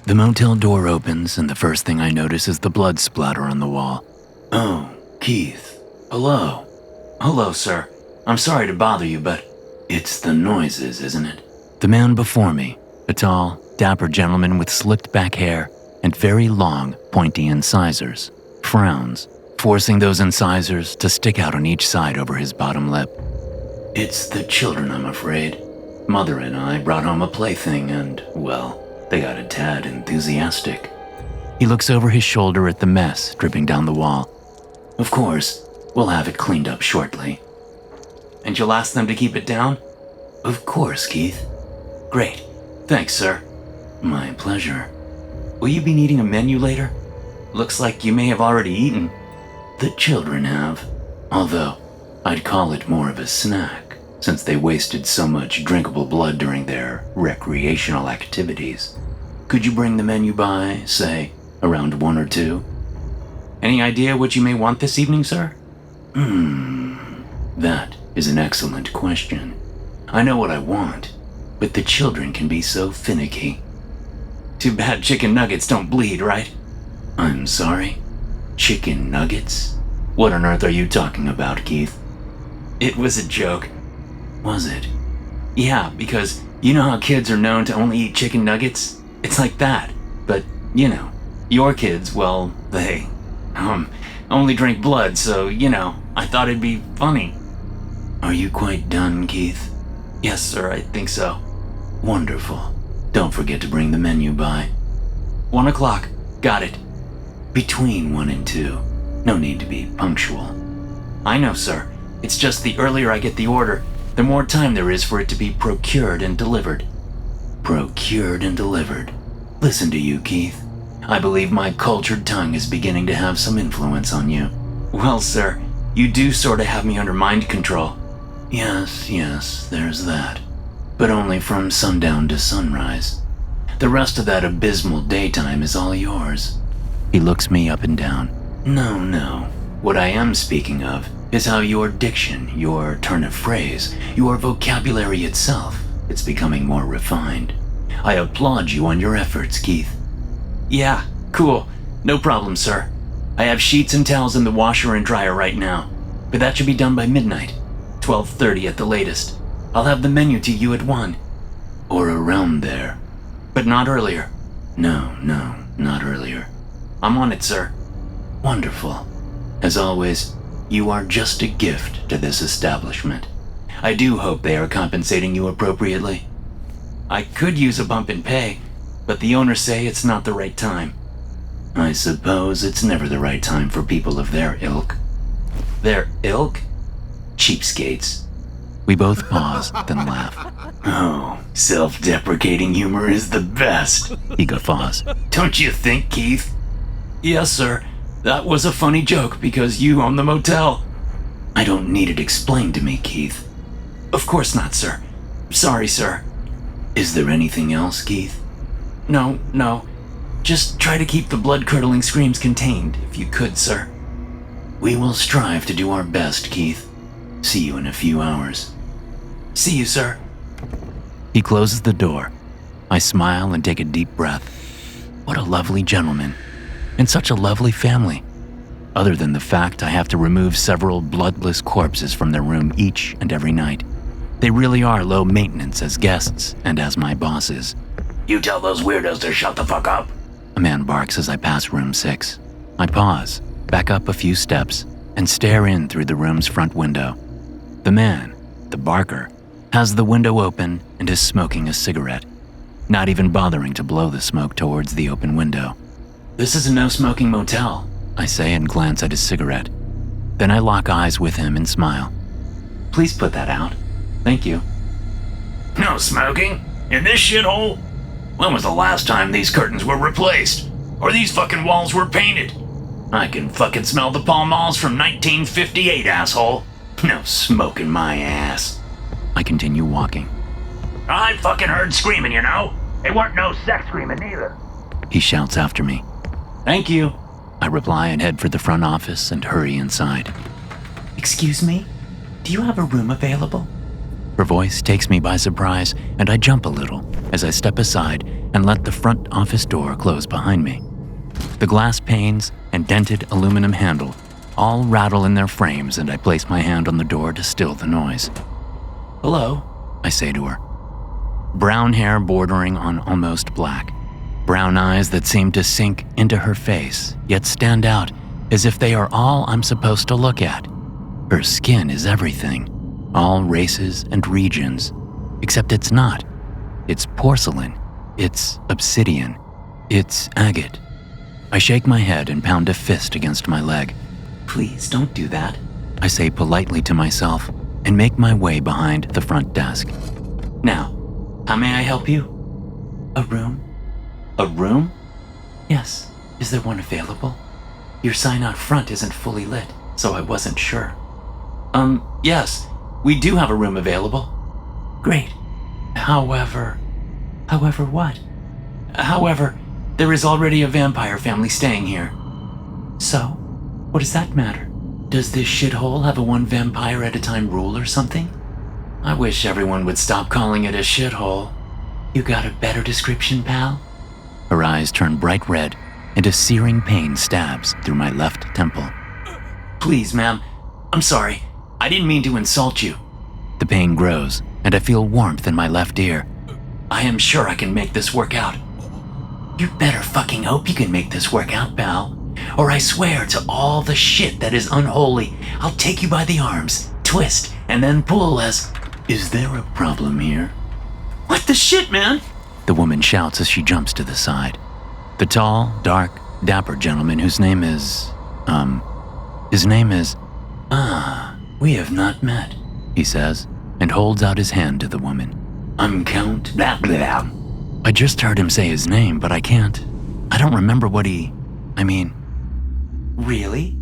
The motel door opens, and the first thing I notice is the blood splatter on the wall. Oh, Keith. Hello. Hello, sir. I'm sorry to bother you, but It's the noises, isn't it? the man before me, a tall, dapper gentleman with slicked back hair and very long, pointy incisors, frowns, forcing those incisors to stick out on each side over his bottom lip. It's the children, I'm afraid. Mother and I brought home a plaything and, well, they got a tad enthusiastic. He looks over his shoulder at the mess dripping down the wall. Of course, we'll have it cleaned up shortly. And you'll ask them to keep it down? Of course, Keith. Great. Thanks, sir. My pleasure. Will you be needing a menu later? Looks like you may have already eaten. The children have, although I'd call it more of a snack, since they wasted so much drinkable blood during their recreational activities. Could you bring the menu by, say, around 1 or 2? Any idea what you may want this evening, sir? That is an excellent question. I know what I want, but the children can be so finicky. Too bad chicken nuggets don't bleed, right? I'm sorry? Chicken nuggets? What on earth are you talking about, Keith? It was a joke. Was it? Yeah, because you know how kids are known to only eat chicken nuggets? It's like that. But, you know, your kids, well, they, only drink blood, so, you know, I thought it'd be funny. Are you quite done, Keith? Yes, sir, I think so. Wonderful. Don't forget to bring the menu by. 1 o'clock. Got it. Between 1 and 2. No need to be punctual. I know, sir. It's just the earlier I get the order, the more time there is for it to be procured and delivered. Procured and delivered. Listen to you, Keith. I believe my cultured tongue is beginning to have some influence on you. Well, sir, you do sort of have me under mind control. Yes, there's that. But only from sundown to sunrise. The rest of that abysmal daytime is all yours. He looks me up and down. No. What I am speaking of is how your diction, your turn of phrase, your vocabulary itself, it's becoming more refined. I applaud you on your efforts, Keith. Yeah, cool. No problem, sir. I have sheets and towels in the washer and dryer right now, but that should be done by midnight, 12:30 at the latest. I'll have the menu to you at 1. Or around there. But not earlier. No, not earlier. I'm on it, sir. Wonderful. As always, you are just a gift to this establishment. I do hope they are compensating you appropriately. I could use a bump in pay, but the owners say it's not the right time. I suppose it's never the right time for people of their ilk. Their ilk? Cheapskates. We both pause, then laugh. Oh, self-deprecating humor is the best. He guffaws. Don't you think, Keith? Yes, sir. That was a funny joke because you own the motel. I don't need it explained to me, Keith. Of course not, sir. Sorry, sir. Is there anything else, Keith? No. Just try to keep the blood-curdling screams contained, if you could, sir. We will strive to do our best, Keith. See you in a few hours. See you, sir. He closes the door. I smile and take a deep breath. What a lovely gentleman. And such a lovely family. Other than the fact I have to remove several bloodless corpses from their room each and every night. They really are low maintenance as guests and as my bosses. You tell those weirdos to shut the fuck up. A man barks as I pass room 6. I pause, back up a few steps, and stare in through the room's front window. The man, the barker, has the window open and is smoking a cigarette, not even bothering to blow the smoke towards the open window. This is a no-smoking motel, I say and glance at his cigarette. Then I lock eyes with him and smile. Please put that out. Thank you. No smoking? In this shithole? When was the last time these curtains were replaced? Or these fucking walls were painted? I can fucking smell the Pall Malls from 1958, asshole. No smoking my ass. I continue walking. I fucking heard screaming, you know? It weren't no sex screaming neither. He shouts after me. Thank you. I reply and head for the front office and hurry inside. Excuse me? Do you have a room available? Her voice takes me by surprise and I jump a little. as I step aside and let the front office door close behind me. The glass panes and dented aluminum handle all rattle in their frames, and I place my hand on the door to still the noise. "Hello," I say to her. Brown hair bordering on almost black. Brown eyes that seem to sink into her face, yet stand out as if they are all I'm supposed to look at. Her skin is everything, all races and regions, except it's not. It's porcelain, it's obsidian, it's agate. I shake my head and pound a fist against my leg. "Please don't do that," I say politely to myself and make my way behind the front desk. "Now, how may I help you?" "A room." "A room?" "Yes. Is there one available? Your sign out front isn't fully lit, so I wasn't sure." Yes, we do have a room available." "Great. However what?" "However, there is already a vampire family staying here." "So? What does that matter? Does this shithole have a one vampire at a time rule or something?" "I wish everyone would stop calling it a shithole." "You got a better description, pal?" Her eyes turn bright red, and a searing pain stabs through my left temple. "Please, ma'am, I'm sorry. I didn't mean to insult you." The pain grows, and I feel warmth in my left ear. "I am sure I can make this work out." "You better fucking hope you can make this work out, pal. Or I swear to all the shit that is unholy, I'll take you by the arms, twist, and then pull as..." "Is there a problem here?" "What the shit, man?" the woman shouts as she jumps to the side. The tall, dark, dapper gentleman whose name is... we have not met," he says, and holds out his hand to the woman. "I'm Count blah blah." I just heard him say his name, but I don't remember what Really?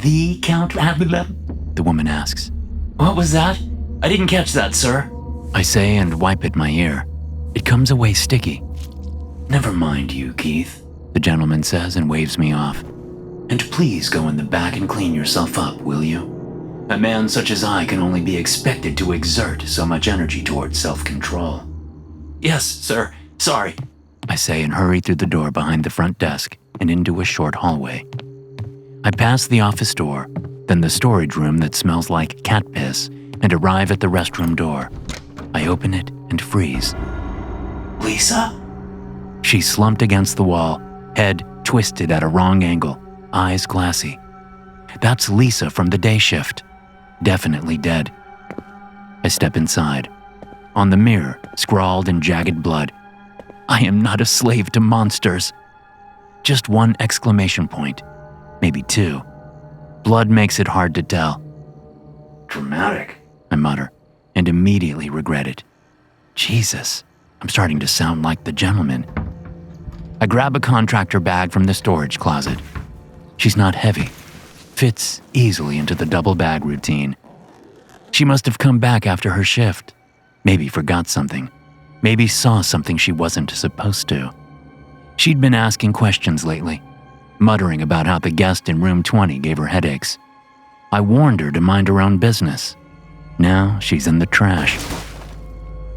The Count blah blah? The woman asks. "What was that? I didn't catch that, sir," I say and wipe at my ear. It comes away sticky. "Never mind you, Keith," the gentleman says and waves me off. "And please go in the back and clean yourself up, will you? A man such as I can only be expected to exert so much energy towards self-control." "Yes, sir. Sorry," I say and hurry through the door behind the front desk and into a short hallway. I pass the office door, then the storage room that smells like cat piss, and arrive at the restroom door. I open it and freeze. "Lisa?" She's slumped against the wall, head twisted at a wrong angle, eyes glassy. That's Lisa from the day shift. Definitely dead. I step inside. On the mirror, scrawled in jagged blood, "I am not a slave to monsters." Just one exclamation point. Maybe two. Blood makes it hard to tell. "Dramatic," I mutter, and immediately regret it. Jesus, I'm starting to sound like the gentleman. I grab a contractor bag from the storage closet. She's not heavy. Fits easily into the double bag routine. She must have come back after her shift. Maybe forgot something. Maybe saw something she wasn't supposed to. She'd been asking questions lately, muttering about how the guest in room 20 gave her headaches. I warned her to mind her own business. Now she's in the trash.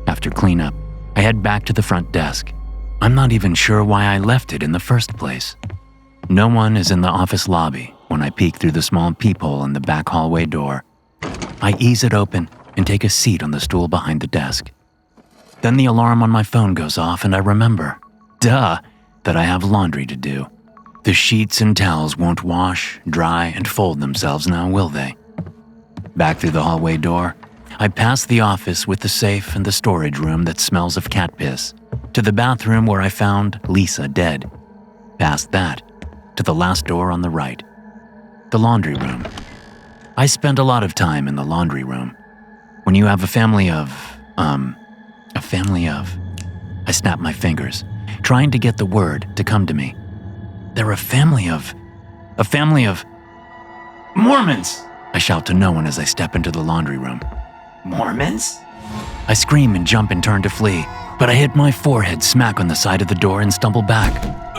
After cleanup, I head back to the front desk. I'm not even sure why I left it in the first place. No one is in the office lobby when I peek through the small peephole in the back hallway door. I ease it open and take a seat on the stool behind the desk. Then the alarm on my phone goes off and I remember, that I have laundry to do. The sheets and towels won't wash, dry, and fold themselves now, will they? Back through the hallway door, I pass the office with the safe and the storage room that smells of cat piss, to the bathroom where I found Lisa dead. Past that, to the last door on the right. The laundry room. I spend a lot of time in the laundry room. When you have a family of... I snap my fingers, trying to get the word to come to me. They're a family of... Mormons! I shout to no one as I step into the laundry room. Mormons? I scream and jump and turn to flee, but I hit my forehead smack on the side of the door and stumble back,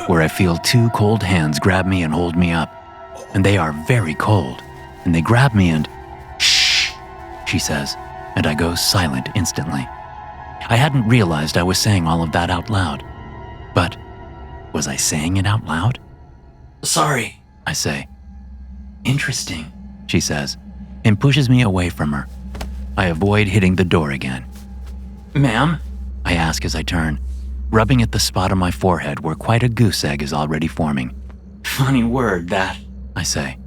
where I feel two cold hands grab me and hold me up. And they are very cold, and they grab me and... Shh, she says, and I go silent instantly. I hadn't realized I was saying all of that out loud. But was I saying it out loud? Sorry, I say. Interesting, she says, and pushes me away from her. I avoid hitting the door again. Ma'am? I ask as I turn, rubbing at the spot on my forehead where quite a goose egg is already forming. Funny word, that, I say.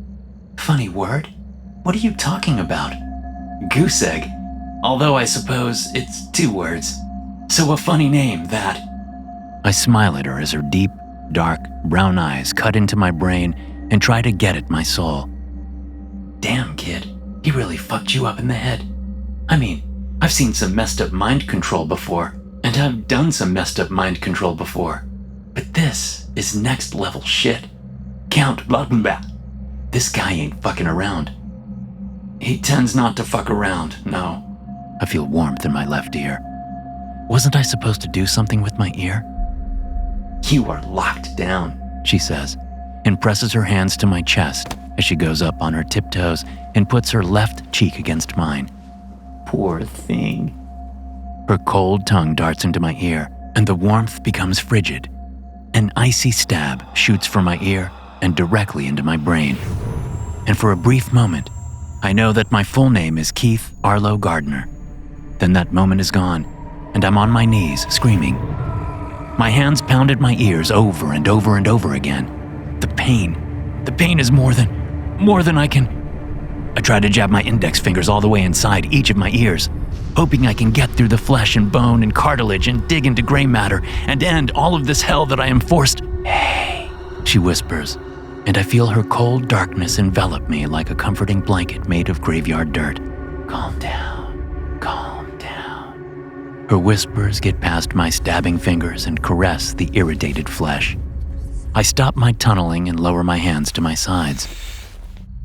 Funny word? What are you talking about? Goose egg? Although I suppose it's 2 words. So a funny name, that. I smile at her as her deep, dark, brown eyes cut into my brain and try to get at my soul. Damn, kid, he really fucked you up in the head. I mean, I've seen some messed up mind control before, and I've done some messed up mind control before. But this is next level shit. Count blah blah blah. This guy ain't fucking around. He tends not to fuck around, no. I feel warmth in my left ear. Wasn't I supposed to do something with my ear? You are locked down, she says, and presses her hands to my chest as she goes up on her tiptoes and puts her left cheek against mine. Poor thing. Her cold tongue darts into my ear, and the warmth becomes frigid. An icy stab shoots from my ear and directly into my brain. And for a brief moment, I know that my full name is Keith Arlo Gardner. Then that moment is gone, and I'm on my knees screaming. My hands pounded my ears over and over and over again. The pain is more than I can. I try to jab my index fingers all the way inside each of my ears, hoping I can get through the flesh and bone and cartilage and dig into gray matter and end all of this hell that I am forced. Hey, she whispers, and I feel her cold darkness envelop me like a comforting blanket made of graveyard dirt. Calm down, calm down. Her whispers get past my stabbing fingers and caress the irritated flesh. I stop my tunneling and lower my hands to my sides.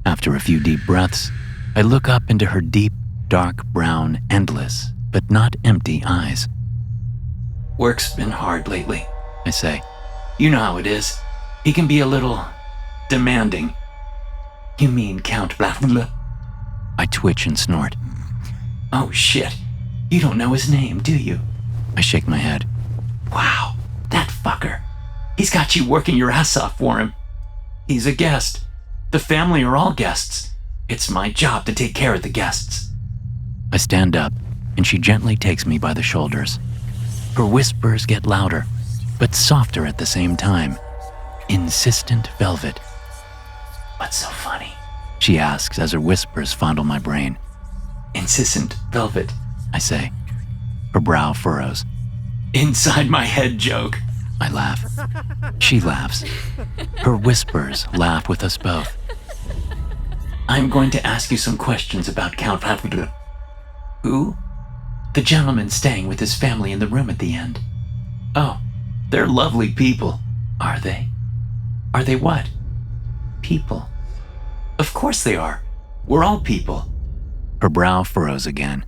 After a few deep breaths, I look up into her deep, dark brown, endless, but not empty eyes. Work's been hard lately, I say. You know how it is. He can be a little demanding. You mean Count blah blah blah? I twitch and snort. Oh shit, you don't know his name, do you? I shake my head. Wow, that fucker. He's got you working your ass off for him. He's a guest. The family are all guests. It's my job to take care of the guests. I stand up, and she gently takes me by the shoulders. Her whispers get louder, but softer at the same time. Insistent velvet. What's so funny? She asks as her whispers fondle my brain. Insistent velvet, I say. Her brow furrows. Inside my head joke. I laugh. She laughs. Her whispers laugh with us both. I'm going to ask you some questions about Count Blah. Who? The gentleman staying with his family in the room at the end. Oh, they're lovely people. Are they? Are they what? People. Of course they are. We're all people. Her brow furrows again.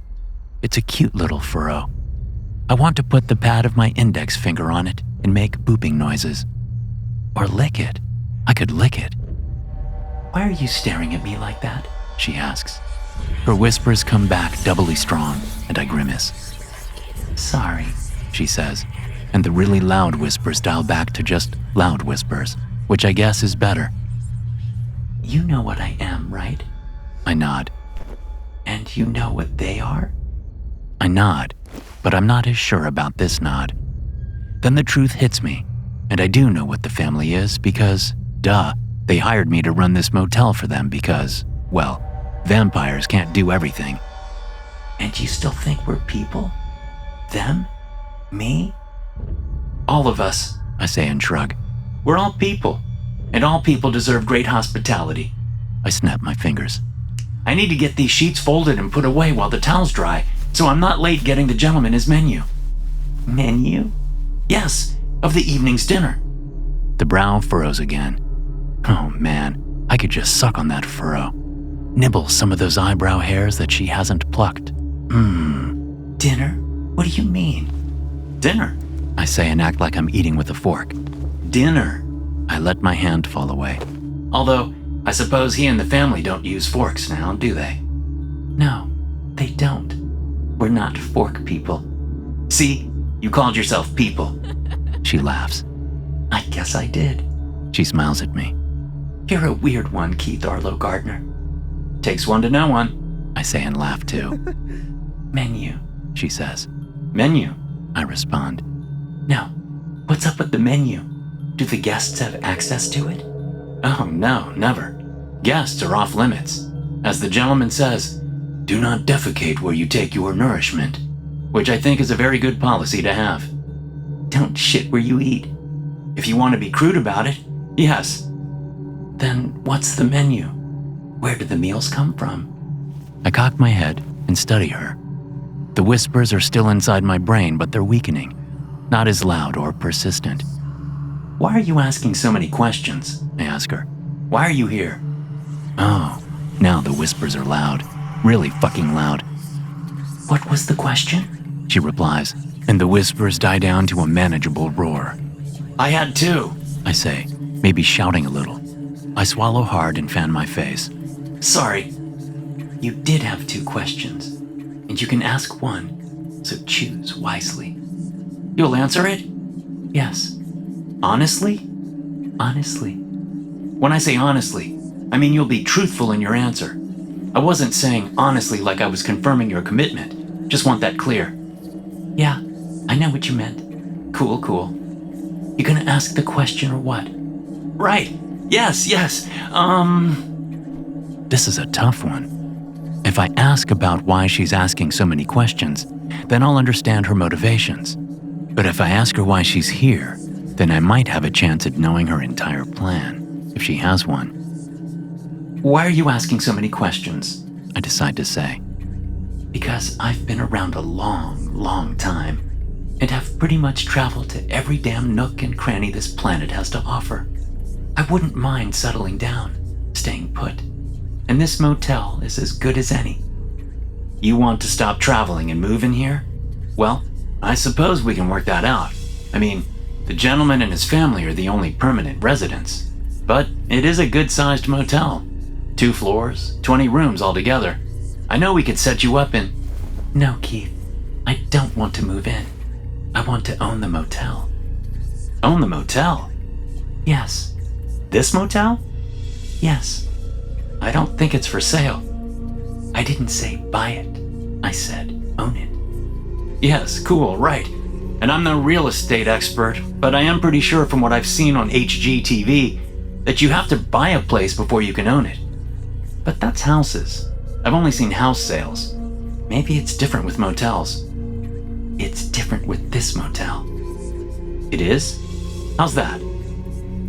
It's a cute little furrow. I want to put the pad of my index finger on it and make booping noises. Or lick it. I could lick it. Why are you staring at me like that? She asks. Her whispers come back doubly strong, and I grimace. Sorry, she says, and the really loud whispers dial back to just loud whispers, which I guess is better. You know what I am, right? I nod. And you know what they are? I nod, but I'm not as sure about this nod. Then the truth hits me, and I do know what the family is because, duh, they hired me to run this motel for them because, well, vampires can't do everything. And you still think we're people? Them? Me? All of us, I say and shrug. We're all people, and all people deserve great hospitality. I snap my fingers. I need to get these sheets folded and put away while the towels dry, so I'm not late getting the gentleman his menu. Menu? Yes, of the evening's dinner. The brow furrows again. Oh man, I could just suck on that furrow. Nibble some of those eyebrow hairs that she hasn't plucked. Dinner? What do you mean? Dinner, I say and act like I'm eating with a fork. Dinner. I let my hand fall away. Although, I suppose he and the family don't use forks now, do they? No, they don't. We're not fork people. See, you called yourself people. She laughs. I guess I did. She smiles at me. You're a weird one, Keith Arlo Gardner. Takes one to know one, I say and laugh too. Menu, She says. menu. I respond. Now, what's up with the menu? Do the guests have access to it? Oh no, never. Guests are off limits. As the gentleman says, do not defecate where you take your nourishment, which I think is a very good policy to have. Don't shit where you eat. If you want to be crude about it, yes. Then what's the menu? Where do the meals come from? I cock my head and study her. The whispers are still inside my brain, but they're weakening, not as loud or persistent. Why are you asking so many questions? I ask her. Why are you here? Oh, now the whispers are loud, really fucking loud. What was the question? She replies, and the whispers die down to a manageable roar. I had two. I say, maybe shouting a little. I swallow hard and fan my face. Sorry. You did have two questions, and you can ask one, so choose wisely. You'll answer it? Yes. Honestly? Honestly. When I say honestly, I mean you'll be truthful in your answer. I wasn't saying honestly like I was confirming your commitment. Just want that clear. Yeah, I know what you meant. Cool, cool. You gonna ask the question or what? Right. Yes. This is a tough one. If I ask about why she's asking so many questions, then I'll understand her motivations. But if I ask her why she's here, then I might have a chance at knowing her entire plan, if she has one. Why are you asking so many questions? I decide to say. Because I've been around a long time, and have pretty much traveled to every damn nook and cranny this planet has to offer. I wouldn't mind settling down, staying put, and this motel is as good as any. You want to stop traveling and move in here? Well, I suppose we can work that out. I mean, the gentleman and his family are the only permanent residents. But it is a good-sized motel. 2 floors, 20 rooms altogether. I know we could set you up in... No, Keith. I don't want to move in. I want to own the motel. Own the motel? Yes. This motel? Yes. I don't think it's for sale. I didn't say buy it. I said own it. Yes, cool, right. And I'm no real estate expert, but I am pretty sure from what I've seen on HGTV that you have to buy a place before you can own it. But that's houses. I've only seen house sales. Maybe it's different with motels. It's different with this motel. It is? How's that?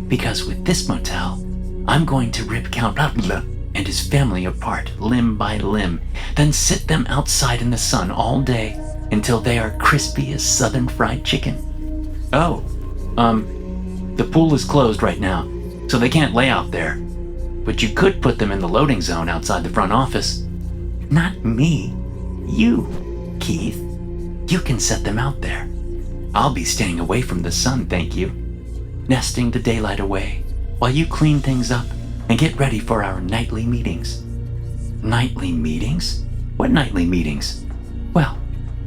Because with this motel, I'm going to rip Count Radler and his family apart limb by limb, then sit them outside in the sun all day until they are crispy as southern fried chicken. Oh, the pool is closed right now, so they can't lay out there. But you could put them in the loading zone outside the front office. Not me. You, Keith. You can set them out there. I'll be staying away from the sun, thank you. Nesting the daylight away while you clean things up and get ready for our nightly meetings. Nightly meetings? What nightly meetings? Well,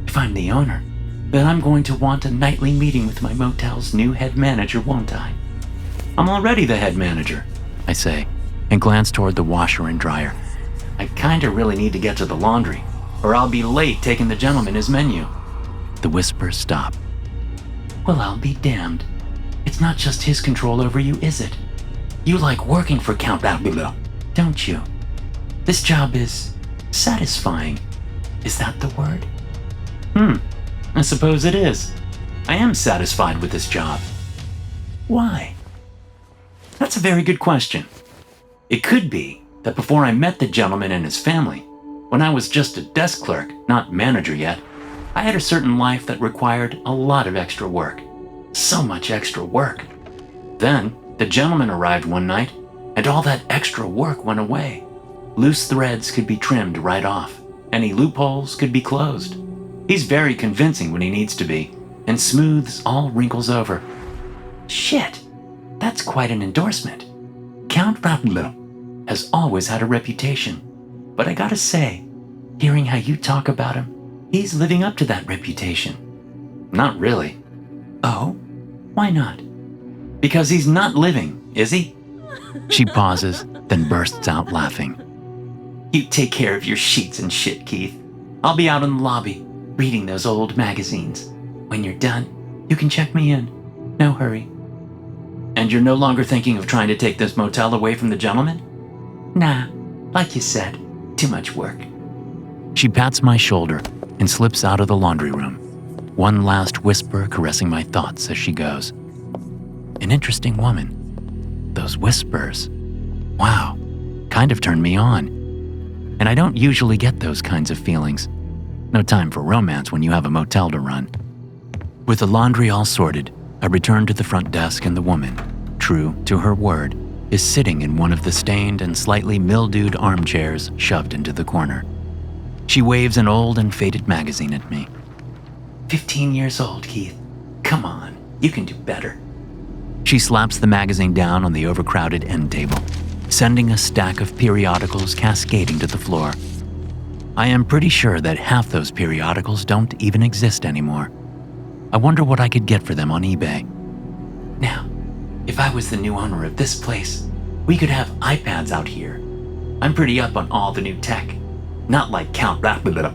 if I'm the owner, then I'm going to want a nightly meeting with my motel's new head manager, won't I? I'm already the head manager, I say, and glance toward the washer and dryer. I kinda really need to get to the laundry, or I'll be late taking the gentleman his menu. The whispers stop. Well, I'll be damned. It's not just his control over you, is it? You like working for Count Radler, don't you? This job is satisfying. Is that the word? I suppose it is. I am satisfied with this job. Why? That's a very good question. It could be that before I met the gentleman and his family, when I was just a desk clerk, not manager yet, I had a certain life that required a lot of extra work. So much extra work. Then, the gentleman arrived one night, and all that extra work went away. Loose threads could be trimmed right off. Any loopholes could be closed. He's very convincing when he needs to be, and smooths all wrinkles over. Shit, that's quite an endorsement. Count Radler has always had a reputation, but I gotta say, hearing how you talk about him, he's living up to that reputation. Not really. Oh? Why not? Because he's not living, is he? She pauses, then bursts out laughing. You take care of your sheets and shit, Keith. I'll be out in the lobby, reading those old magazines. When you're done, you can check me in. No hurry. And you're no longer thinking of trying to take this motel away from the gentleman? Nah, like you said, too much work. She pats my shoulder and slips out of the laundry room, one last whisper caressing my thoughts as she goes. An interesting woman. Those whispers. Wow, kind of turned me on. And I don't usually get those kinds of feelings. No time for romance when you have a motel to run. With the laundry all sorted, I return to the front desk and the woman, true to her word, is sitting in one of the stained and slightly mildewed armchairs shoved into the corner. She waves an old and faded magazine at me. 15 years old, Keith. Come on, you can do better. She slaps the magazine down on the overcrowded end table, sending a stack of periodicals cascading to the floor. I am pretty sure that half those periodicals don't even exist anymore. I wonder what I could get for them on eBay. Now, if I was the new owner of this place, we could have iPads out here. I'm pretty up on all the new tech. Not like Count Blackblah.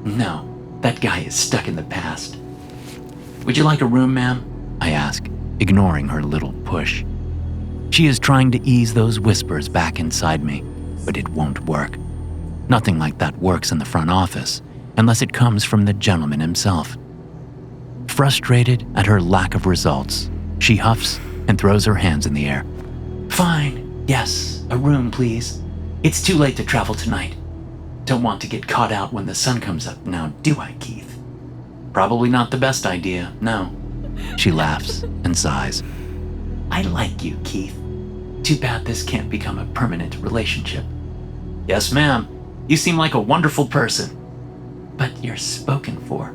No, that guy is stuck in the past. Would you like a room, ma'am? I ask, ignoring her little push. She is trying to ease those whispers back inside me, but it won't work. Nothing like that works in the front office, unless it comes from the gentleman himself. Frustrated at her lack of results, she huffs and throws her hands in the air. Fine, yes, a room, please. It's too late to travel tonight. Don't want to get caught out when the sun comes up now, do I, Keith? Probably not the best idea, no. She laughs and sighs. I like you, Keith. Too bad this can't become a permanent relationship. Yes, ma'am. You seem like a wonderful person. But you're spoken for.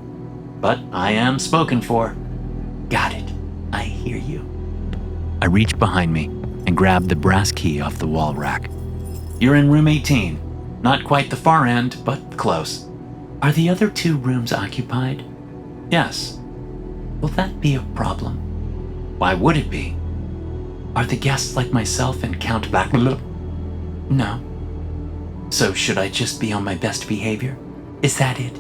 But I am spoken for. Got it. I hear you. I reach behind me and grab the brass key off the wall rack. You're in room 18. Not quite the far end, but close. Are the other 2 rooms occupied? Yes. Will that be a problem? Why would it be? Are the guests like myself and Count Blackblah? No. So should I just be on my best behavior? Is that it?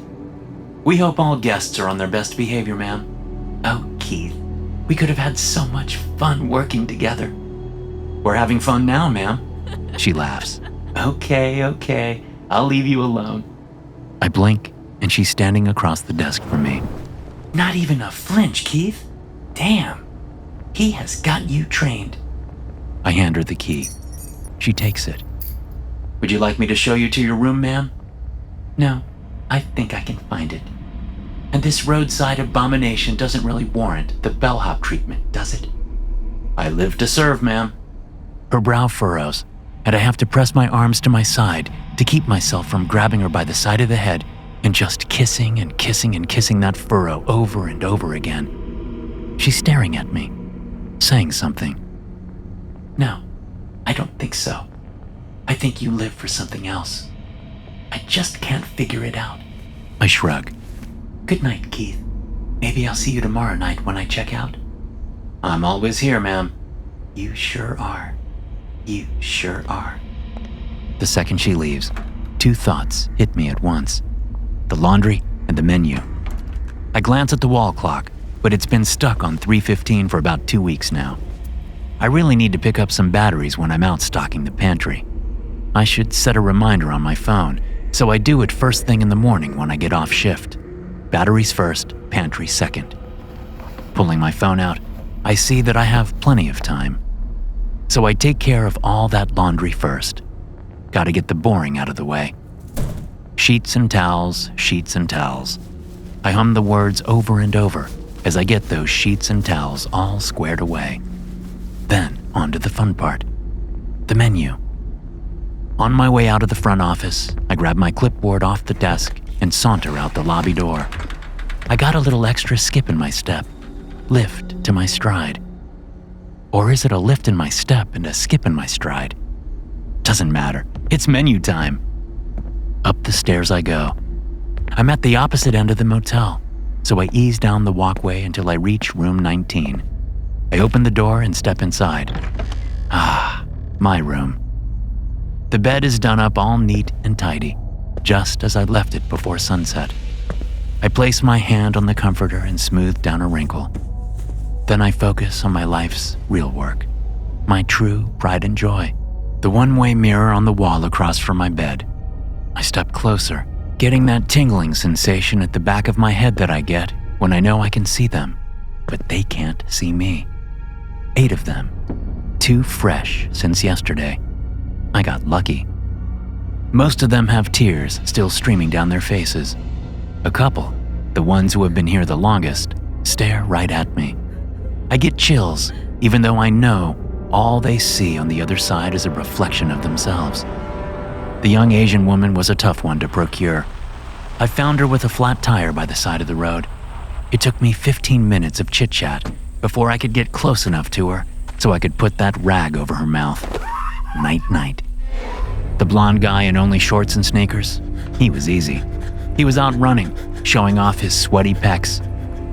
We hope all guests are on their best behavior, ma'am. Oh, Keith, we could have had so much fun working together. We're having fun now, ma'am. She laughs. Okay, I'll leave you alone. I blink, and she's standing across the desk from me. Not even a flinch, Keith. Damn, he has got you trained. I hand her the key. She takes it. Would you like me to show you to your room, ma'am? No, I think I can find it. And this roadside abomination doesn't really warrant the bellhop treatment, does it? I live to serve, ma'am. Her brow furrows, and I have to press my arms to my side to keep myself from grabbing her by the side of the head and just kissing and kissing and kissing that furrow over and over again. She's staring at me, saying something. No, I don't think so. I think you live for something else. I just can't figure it out. I shrug. Good night, Keith. Maybe I'll see you tomorrow night when I check out. I'm always here, ma'am. You sure are. You sure are. The second she leaves, 2 thoughts hit me at once. The laundry and the menu. I glance at the wall clock, but it's been stuck on 3:15 for about 2 weeks now. I really need to pick up some batteries when I'm out stocking the pantry. I should set a reminder on my phone, so I do it first thing in the morning when I get off shift. Batteries first, pantry second. Pulling my phone out, I see that I have plenty of time. So I take care of all that laundry first. Gotta get the boring out of the way. Sheets and towels, sheets and towels. I hum the words over and over as I get those sheets and towels all squared away. Then on to the fun part, the menu. On my way out of the front office, I grab my clipboard off the desk and saunter out the lobby door. I got a little extra skip in my step, lift to my stride. Or is it a lift in my step and a skip in my stride? Doesn't matter, it's menu time. Up the stairs I go. I'm at the opposite end of the motel, so I ease down the walkway until I reach room 19. I open the door and step inside. Ah, my room. The bed is done up all neat and tidy, just as I left it before sunset. I place my hand on the comforter and smooth down a wrinkle. Then I focus on my life's real work, my true pride and joy, the one-way mirror on the wall across from my bed. I step closer, getting that tingling sensation at the back of my head that I get when I know I can see them, but they can't see me. 8 of them, 2 fresh since yesterday. I got lucky. Most of them have tears still streaming down their faces. A couple, the ones who have been here the longest, stare right at me. I get chills, even though I know all they see on the other side is a reflection of themselves. The young Asian woman was a tough one to procure. I found her with a flat tire by the side of the road. It took me 15 minutes of chit-chat before I could get close enough to her so I could put that rag over her mouth. Night-night. The blonde guy in only shorts and sneakers, he was easy. He was out running, showing off his sweaty pecs.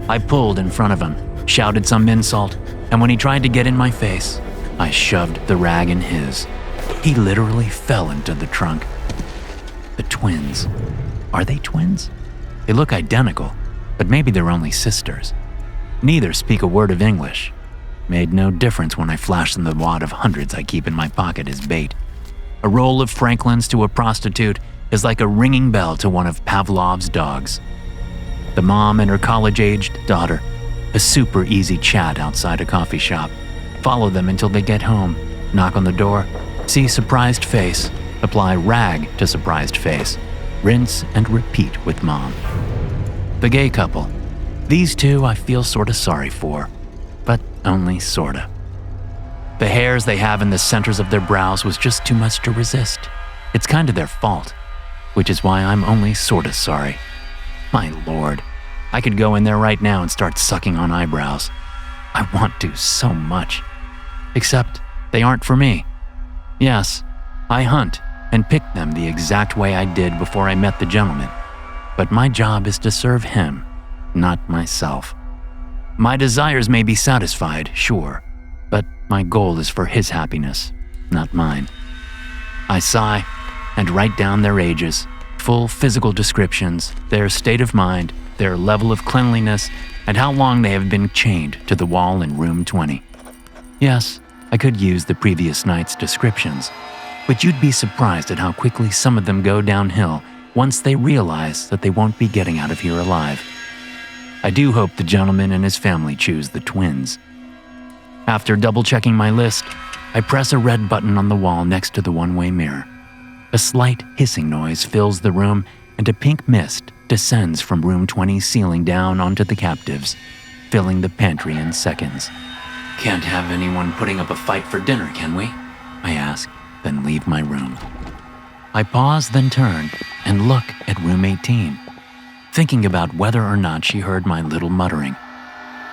I pulled in front of him, shouted some insult, and when he tried to get in my face, I shoved the rag in his. He literally fell into the trunk. The twins. Are they twins? They look identical, but maybe they're only sisters. Neither speak a word of English. Made no difference when I flashed them the wad of hundreds I keep in my pocket as bait. A roll of Franklin's to a prostitute is like a ringing bell to one of Pavlov's dogs. The mom and her college-aged daughter, a super easy chat outside a coffee shop. Follow them until they get home, knock on the door, see surprised face, apply rag to surprised face, rinse and repeat with mom. The gay couple. These two I feel sorta sorry for, but only sorta. The hairs they have in the centers of their brows was just too much to resist. It's kinda their fault, which is why I'm only sorta sorry. My lord, I could go in there right now and start sucking on eyebrows. I want to so much. Except they aren't for me. Yes, I hunt and pick them the exact way I did before I met the gentleman. But my job is to serve him, not myself. My desires may be satisfied, sure, but my goal is for his happiness, not mine. I sigh and write down their ages, full physical descriptions, their state of mind, their level of cleanliness, and how long they have been chained to the wall in room 20. Yes, I could use the previous night's descriptions, but you'd be surprised at how quickly some of them go downhill once they realize that they won't be getting out of here alive. I do hope the gentleman and his family choose the twins. After double-checking my list, I press a red button on the wall next to the one-way mirror. A slight hissing noise fills the room, and a pink mist descends from room 20's ceiling down onto the captives, filling the pantry in seconds. Can't have anyone putting up a fight for dinner, can we? I ask, then leave my room. I pause, then turn and look at room 18, thinking about whether or not she heard my little muttering.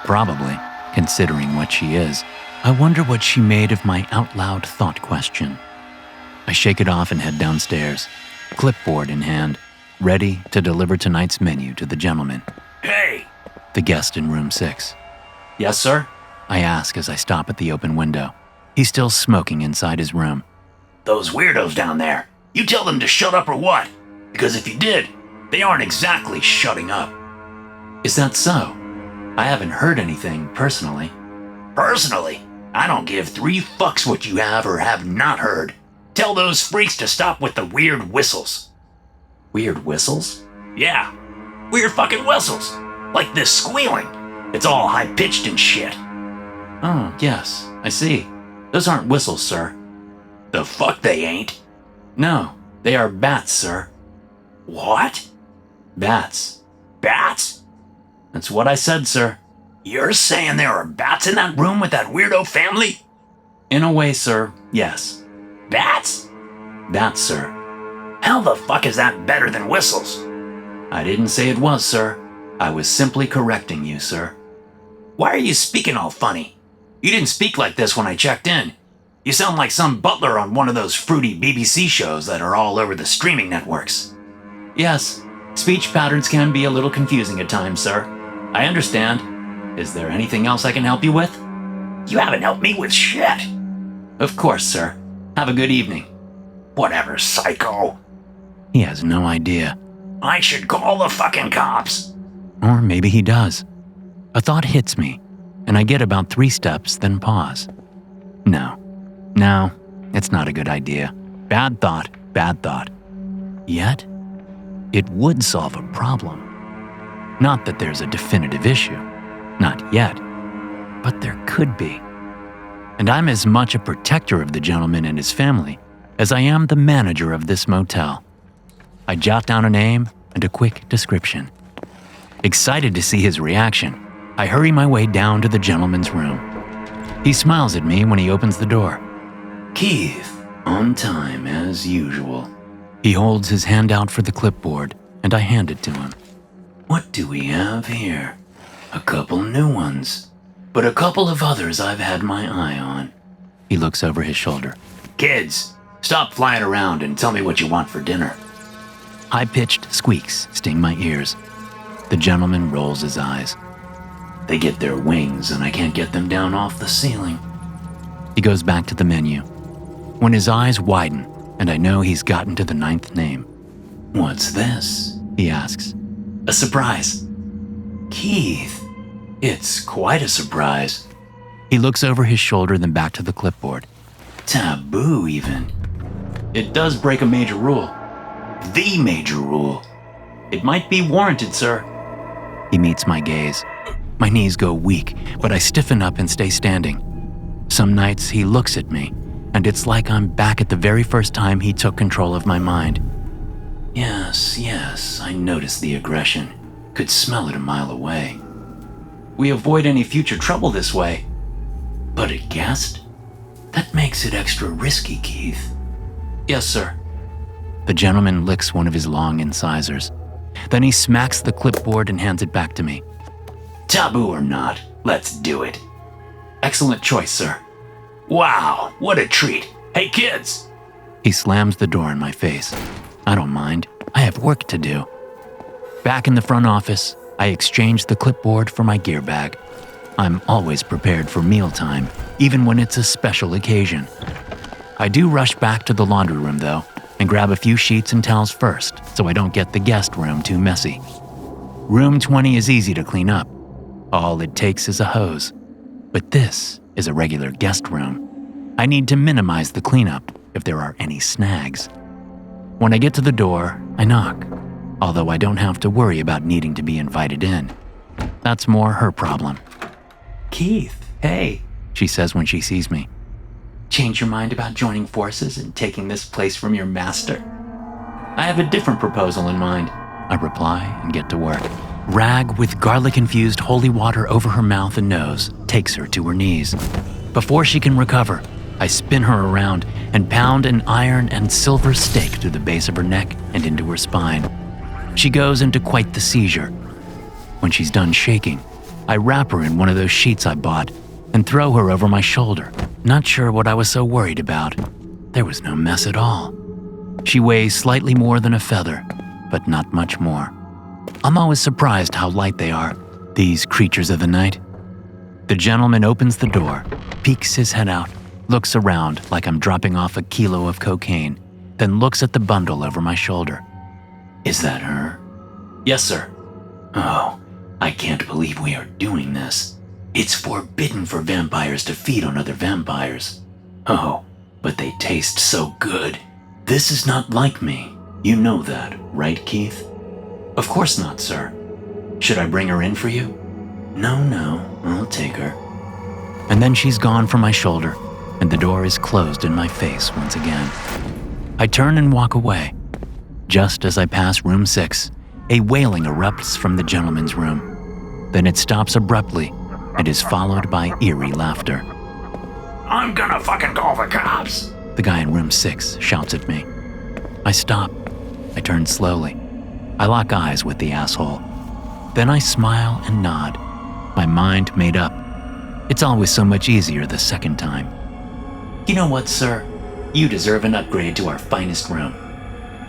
Probably, considering what she is. I wonder what she made of my out-loud thought question. I shake it off and head downstairs, clipboard in hand, ready to deliver tonight's menu to the gentleman. Hey! The guest in room 6. Yes, sir? I ask as I stop at the open window. He's still smoking inside his room. Those weirdos down there, you tell them to shut up or what? Because if you did, they aren't exactly shutting up. Is that so? I haven't heard anything personally. Personally, I don't give 3 fucks what you have or have not heard. Tell those freaks to stop with the weird whistles. Weird whistles? Yeah, weird fucking whistles. Like this squealing. It's all high-pitched and shit. Oh, yes, I see. Those aren't whistles, sir. The fuck they ain't? No, they are bats, sir. What? Bats. Bats? That's what I said, sir. You're saying there are bats in that room with that weirdo family? In a way, sir, yes. Bats? Bats, sir. How the fuck is that better than whistles? I didn't say it was, sir. I was simply correcting you, sir. Why are you speaking all funny? You didn't speak like this when I checked in. You sound like some butler on one of those fruity BBC shows that are all over the streaming networks. Yes, speech patterns can be a little confusing at times, sir. I understand. Is there anything else I can help you with? You haven't helped me with shit. Of course, sir. Have a good evening. Whatever, psycho. He has no idea. I should call the fucking cops. Or maybe he does. A thought hits me, and I get about 3 steps, then pause. No, it's not a good idea. Bad thought. Yet, it would solve a problem. Not that there's a definitive issue. Not yet. But there could be. And I'm as much a protector of the gentleman and his family as I am the manager of this motel. I jot down a name and a quick description. Excited to see his reaction, I hurry my way down to the gentleman's room. He smiles at me when he opens the door. Keith, on time as usual. He holds his hand out for the clipboard, and I hand it to him. What do we have here? A couple new ones, but a couple of others I've had my eye on. He looks over his shoulder. Kids, stop flying around and tell me what you want for dinner. High-pitched squeaks sting my ears. The gentleman rolls his eyes. They get their wings and I can't get them down off the ceiling. He goes back to the menu. When his eyes widen, and I know he's gotten to the 9th name. What's this? He asks. A surprise. Keith, it's quite a surprise. He looks over his shoulder, then back to the clipboard. Taboo, even. It does break a major rule. The major rule. It might be warranted, sir. He meets my gaze. My knees go weak, but I stiffen up and stay standing. Some nights he looks at me, and it's like I'm back at the very first time he took control of my mind. Yes, I noticed the aggression. Could smell it a mile away. We avoid any future trouble this way. But a guest? That makes it extra risky, Keith. Yes, sir. The gentleman licks one of his long incisors. Then he smacks the clipboard and hands it back to me. Taboo or not, let's do it. Excellent choice, sir. Wow, what a treat. Hey, kids. He slams the door in my face. I don't mind. I have work to do. Back in the front office, I exchange the clipboard for my gear bag. I'm always prepared for mealtime, even when it's a special occasion. I do rush back to the laundry room, though, and grab a few sheets and towels first, so I don't get the guest room too messy. Room 20 is easy to clean up. All it takes is a hose. But this is a regular guest room. I need to minimize the cleanup if there are any snags. When I get to the door, I knock, although I don't have to worry about needing to be invited in. That's more her problem. Keith, hey, she says when she sees me. Change your mind about joining forces and taking this place from your master? I have a different proposal in mind, I reply and get to work. Rag with garlic-infused holy water over her mouth and nose takes her to her knees. Before she can recover, I spin her around and pound an iron and silver stake through the base of her neck and into her spine. She goes into quite the seizure. When she's done shaking, I wrap her in one of those sheets I bought and throw her over my shoulder, not sure what I was so worried about. There was no mess at all. She weighs slightly more than a feather, but not much more. I'm always surprised how light they are, these creatures of the night. The gentleman opens the door, peeks his head out, looks around like I'm dropping off a kilo of cocaine, then looks at the bundle over my shoulder. Is that her? Yes, sir. Oh, I can't believe we are doing this. It's forbidden for vampires to feed on other vampires. Oh, but they taste so good. This is not like me. You know that, right, Keith? Of course not, sir. Should I bring her in for you? No, I'll take her. And then she's gone from my shoulder, and the door is closed in my face once again. I turn and walk away. Just as I pass room 6, a wailing erupts from the gentleman's room. Then it stops abruptly and is followed by eerie laughter. I'm gonna fucking call the cops. The guy in room 6 shouts at me. I stop. I turn slowly. I lock eyes with the asshole. Then I smile and nod, my mind made up. It's always so much easier the second time. You know what, sir? You deserve an upgrade to our finest room.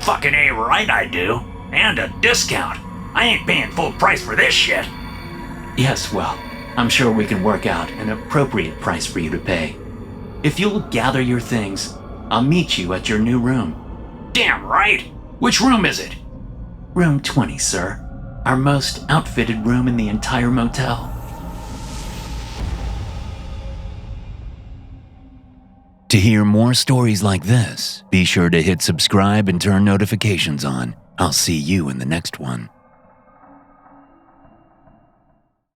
Fucking A right I do. And a discount. I ain't paying full price for this shit. Yes, well, I'm sure we can work out an appropriate price for you to pay. If you'll gather your things, I'll meet you at your new room. Damn right! Which room is it? Room 20, sir. Our most outfitted room in the entire motel. To hear more stories like this, be sure to hit subscribe and turn notifications on. I'll see you in the next one.